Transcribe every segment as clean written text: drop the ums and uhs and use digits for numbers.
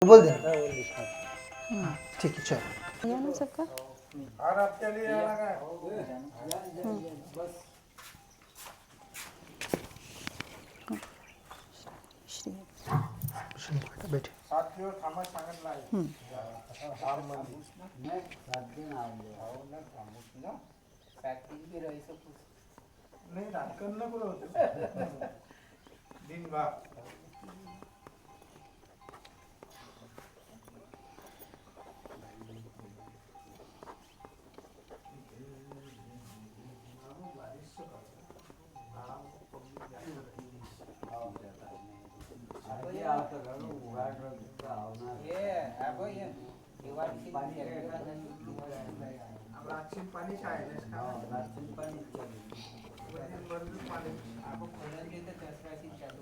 बोल देना। हाँ ठीक है चलो। ये ना सबका और अब चलिए श्री बेटा बैठे। साथियों थांबा सांगत नाही राम मंदिर नहीं राजकारण नको होते दिन भर रातची पाणी काय रातची पाणी पाणी आपण खोल्यात येते त्यासाठी चालू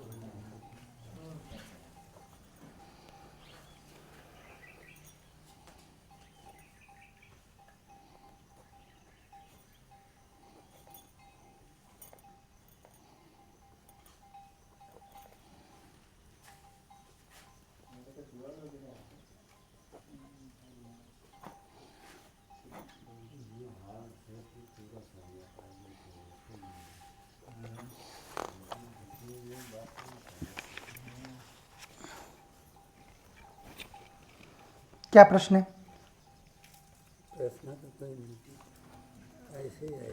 क्या प्रश्न है? प्रश्न तो कोई नहीं, ऐसे ही है।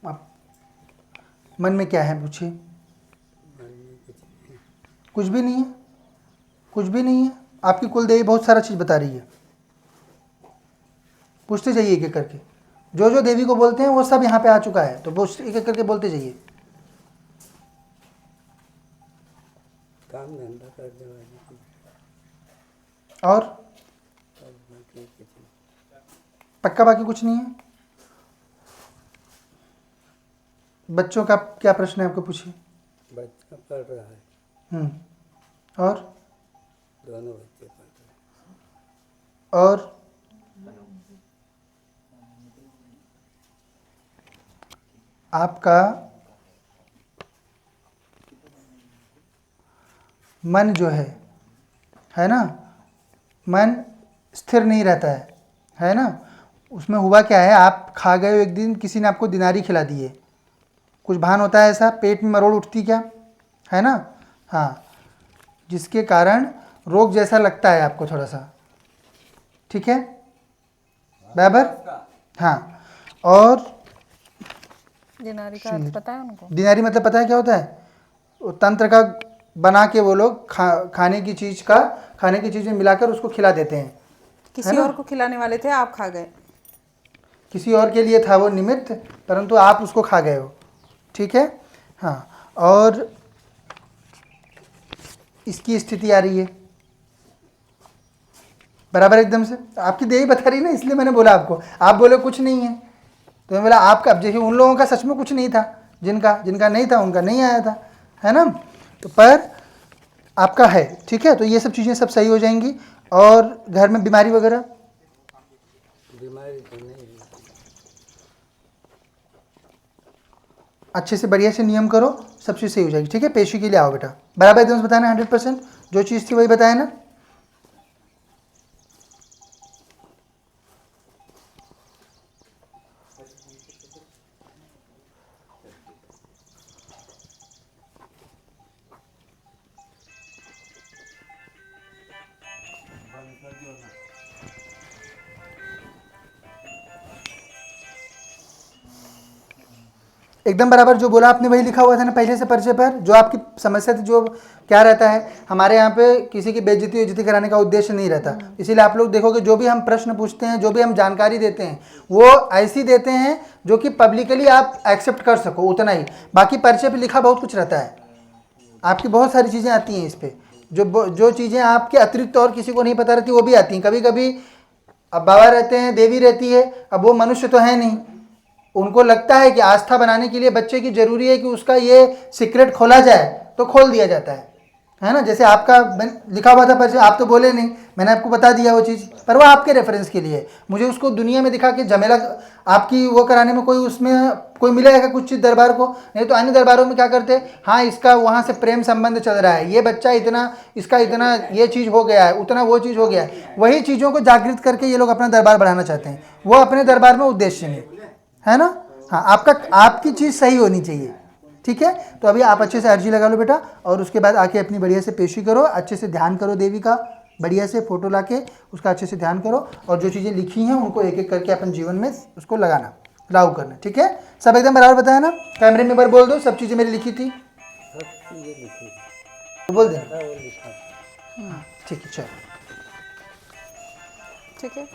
आप मन में क्या है पूछिए। मन में कुछ भी नहीं है, कुछ भी नहीं है। आपकी कुल देवी बहुत सारा चीज़ बता रही है। पूछते जाइए एक एक करके, जो जो देवी को बोलते हैं वो सब यहाँ पे आ चुका है, तो वो एक एक करके बोलते जाइए। काम धंधा करने वाली थी और बाकी कुछ नहीं। पक्का बाकी कुछ नहीं है। बच्चों का क्या प्रश्न है, आपको पूछिए। बच्चा पढ़ रहा है, और दोनों बच्चे पढ़ रहे हैं। और आपका मन जो है ना, मन स्थिर नहीं रहता है ना। उसमें हुआ क्या है, आप खा गए हो एक दिन, किसी ने आपको दिनारी खिला दी है, कुछ भान होता है ऐसा, पेट में मरोड़ उठती क्या है ना। हाँ, जिसके कारण रोग जैसा लगता है आपको थोड़ा सा, ठीक है बराबर। हाँ, और दिनारी का अर्थ पता है उनको? दिनारी मतलब पता है क्या होता है? वो तंत्र का बना के वो लोग खाने की चीज़ में मिलाकर उसको खिला देते हैं। किसी और को खिलाने वाले थे, आप खा गए। किसी और के लिए था वो निमित्त, परंतु आप उसको खा गए हो, ठीक है। हाँ, और इसकी स्थिति आ रही है बराबर एकदम से। आपकी देवी बता रही ना, इसलिए मैंने बोला आपको। आप बोले कुछ नहीं है, तो मैं बोला आपका। जैसे उन लोगों का सच में कुछ नहीं था, जिनका नहीं था उनका नहीं आया था, है ना। तो पर आपका है, ठीक है। तो ये सब चीज़ें सब सही हो जाएंगी। और घर में बीमारी वगैरह? बीमारी तो नहीं है। अच्छे से बढ़िया से नियम करो, सब चीज़ सही हो जाएगी, ठीक है। पेशी के लिए आओ बेटा, बराबर एकदम से बताना 100%। जो चीज़ थी वही बताया ना। एकदम बराबर जो बोला आपने वही लिखा हुआ था ना पहले से पर्चे पर। जो आपकी समस्या थी, जो क्या रहता है हमारे यहाँ पे, किसी की बेइज्जती कराने का उद्देश्य नहीं रहता। इसीलिए आप लोग देखोगे जो भी हम प्रश्न पूछते हैं, जो भी हम जानकारी देते हैं, वो ऐसी देते हैं जो कि पब्लिकली आप एक्सेप्ट कर सको, उतना ही। बाकी पर्चे पर लिखा बहुत कुछ रहता है, आपकी बहुत सारी चीज़ें आती हैं इस पर। जो चीज़ें आपके अतिरिक्त और किसी को नहीं पता रहती वो भी आती हैं कभी कभी। अब बाबा रहते हैं, देवी रहती है, अब वो मनुष्य तो है नहीं, उनको लगता है कि आस्था बनाने के लिए बच्चे की जरूरी है कि उसका ये सीक्रेट खोला जाए, तो खोल दिया जाता है ना। जैसे आपका लिखा हुआ था परिचय, आप तो बोले नहीं, मैंने आपको बता दिया वो चीज़, पर वो आपके रेफरेंस के लिए। मुझे उसको दुनिया में दिखा के झमेला आपकी वो कराने में कोई उसमें कोई मिलेगा कुछ चीज़ दरबार को? नहीं तो अन्य दरबारों में क्या करते हैं, हाँ इसका वहाँ से प्रेम संबंध चल रहा है, ये बच्चा इतना, इसका इतना ये चीज़ हो गया है, उतना वो चीज़ हो गया है। वही चीज़ों को जागृत करके ये लोग अपना दरबार बढ़ाना चाहते हैं, वो अपने दरबार में उद्देश्य नहीं है ना। हाँ, आपकी चीज़ सही होनी चाहिए, ठीक है। तो अभी आप अच्छे से अर्जी लगा लो बेटा, और उसके बाद आके अपनी बढ़िया से पेशी करो, अच्छे से ध्यान करो देवी का, बढ़िया से फोटो लाके उसका अच्छे से ध्यान करो, और जो चीज़ें लिखी हैं उनको एक एक करके अपन जीवन में उसको लगाना, लागू करना, ठीक है। सब एकदम बराबर बताया ना? कैमरे में एक बार बोल दो, सब चीज़ें मेरी लिखी थी, सब चीज़ें लिखी थी, तो बोल देना। वो लिखा था। ठीक है, चलो। ठीक है।